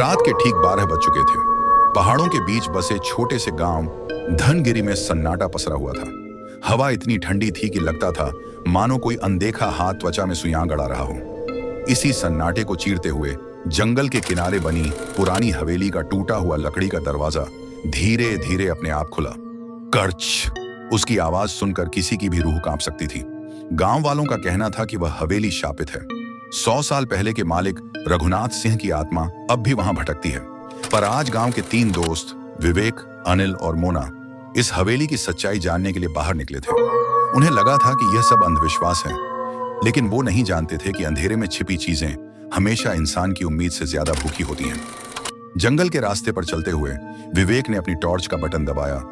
रात के ठीक 12 बज चुके थे। पहाड़ों के बीच बसे छोटे से गांव धनगिरी में सन्नाटा पसरा हुआ था। हवा इतनी ठंडी थी कि लगता था मानो कोई अनदेखा हाथ त्वचा में सुइयां गड़ा रहा हो। इसी सन्नाटे को चीरते हुए जंगल के किनारे बनी पुरानी हवेली का टूटा हुआ लकड़ी का दरवाजा धीरे धीरे अपने आप खुला। कर्च! उसकी आवाज सुनकर किसी की भी रूह कांप सकती थी। गांव वालों का कहना था कि वह हवेली शापित है। 100 साल पहले के मालिक रघुनाथ सिंह की आत्मा अब भी वहां भटकती है। पर आज गांव के 3 दोस्त विवेक, अनिल और मोना इस हवेली की सच्चाई जानने के लिए बाहर निकले थे। उन्हें लगा था कि यह सब अंधविश्वास है, लेकिन वो नहीं जानते थे कि अंधेरे में छिपी चीजें हमेशा इंसान की उम्मीद से ज्यादा भूखी होती हैं। जंगल के रास्ते पर चलते हुए विवेक ने अपनी टॉर्च का बटन दबाया,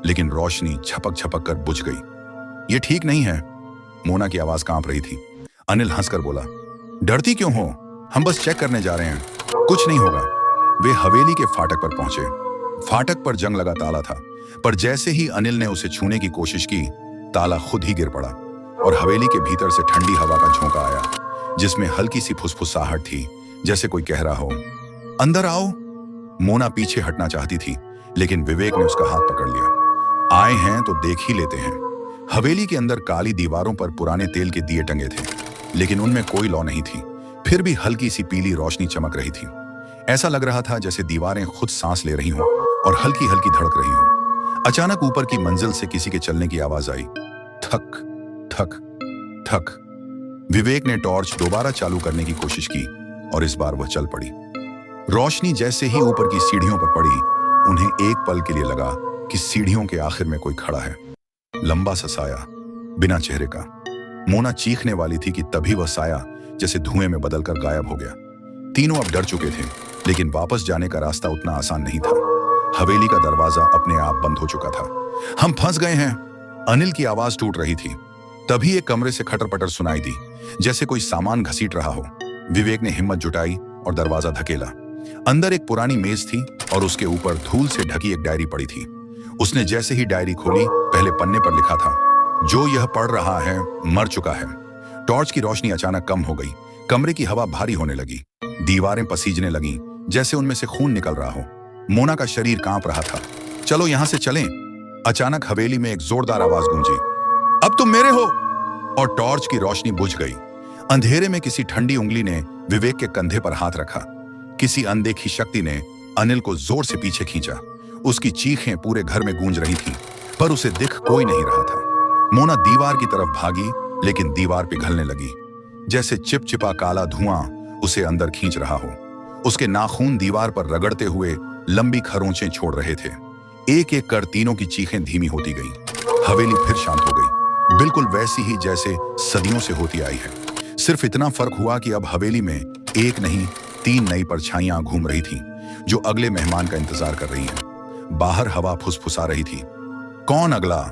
लेकिन रोशनी झपक झपक कर बुझ गई। ये ठीक नहीं है, मोना की आवाज कांप रही थी। अनिल हंसकर बोला, डरती क्यों हो? हम बस चेक करने जा रहे हैं, कुछ नहीं होगा। वे हवेली के फाटक पर पहुंचे। फाटक पर जंग लगा ताला था, पर जैसे ही अनिल ने उसे छूने की कोशिश की, ताला खुद ही गिर पड़ा और हवेली के भीतर से ठंडी हवा का झोंका आया, जिसमें हल्की सी फुसफुसाहट थी, जैसे कोई कह रहा हो, अंदर आओ। मोना पीछे हटना चाहती थी, लेकिन विवेक ने उसका हाथ पकड़ लिया। आए हैं तो देख ही लेते हैं। हवेली के अंदर काली दीवारों पर पुराने तेल के दिए टंगे थे, लेकिन उनमें कोई लौ नहीं थी। फिर भी हल्की सी पीली रोशनी चमक रही थी। ऐसा लग रहा था जैसे दीवारें खुद सांस ले रही हों और हल्की हल्की धड़क रही हों। अचानक ऊपर की मंजिल से किसी के चलने की आवाज आई, ठक ठक ठक। विवेक ने टॉर्च दोबारा चालू करने की कोशिश की और इस बार वह चल पड़ी। रोशनी जैसे ही ऊपर की सीढ़ियों पर पड़ी, उन्हें एक पल के लिए लगा कि सीढ़ियों के आखिर में कोई खड़ा है। लंबा सा साया, बिना चेहरे का। मोना चीखने वाली थी कि तभी वह साया जैसे धुएं में बदलकर गायब हो गया। तीनों अब डर चुके थे, लेकिन वापस जाने का रास्ता उतना आसान नहीं था। हवेली का दरवाजा अपने आप बंद हो चुका था। हम फंस गए हैं, अनिल की आवाज टूट रही थी। तभी एक कमरे से खटर पटर सुनाई दी, जैसे कोई सामान घसीट रहा हो। विवेक ने हिम्मत जुटाई और दरवाजा धकेला। अंदर एक पुरानी मेज थी और उसके ऊपर धूल से ढकी एक डायरी पड़ी थी। उसने जैसे ही डायरी खोली, पहले पन्ने पर लिखा था, जो यह पढ़ रहा है मर चुका है। टॉर्च की रोशनी अचानक कम हो गई। कमरे की हवा भारी होने लगी। दीवारें पसीजने लगीं, जैसे उनमें से खून निकल रहा हो। मोना का शरीर कांप रहा था। चलो यहां से चलें। अचानक हवेली में एक जोरदार आवाज गूंजी, अब तुम मेरे हो। और टॉर्च की रोशनी बुझ गई। अंधेरे में किसी ठंडी उंगली ने विवेक के कंधे पर हाथ रखा। किसी अनदेखी शक्ति ने अनिल को जोर से पीछे खींचा। उसकी चीखें पूरे घर में गूंज रही थीं, पर उसे दिख कोई नहीं रहा था। मोना दीवार की तरफ भागी, लेकिन दीवार पिघलने लगी, जैसे चिपचिपा काला धुआं उसे अंदर खींच रहा हो। उसके नाखून दीवार पर रगड़ते हुए लंबी खरोंचें छोड़ रहे थे। एक एक कर तीनों की चीखें धीमी होती गईं। हवेली फिर शांत हो गई, बिल्कुल वैसी ही जैसे सदियों से होती आई है। सिर्फ इतना फर्क हुआ कि अब हवेली में एक नहीं 3 नई परछाइयां घूम रही थीं, जो अगले मेहमान का इंतजार कर रही हैं। बाहर हवा फुसफुसा रही थी। कौन अगला?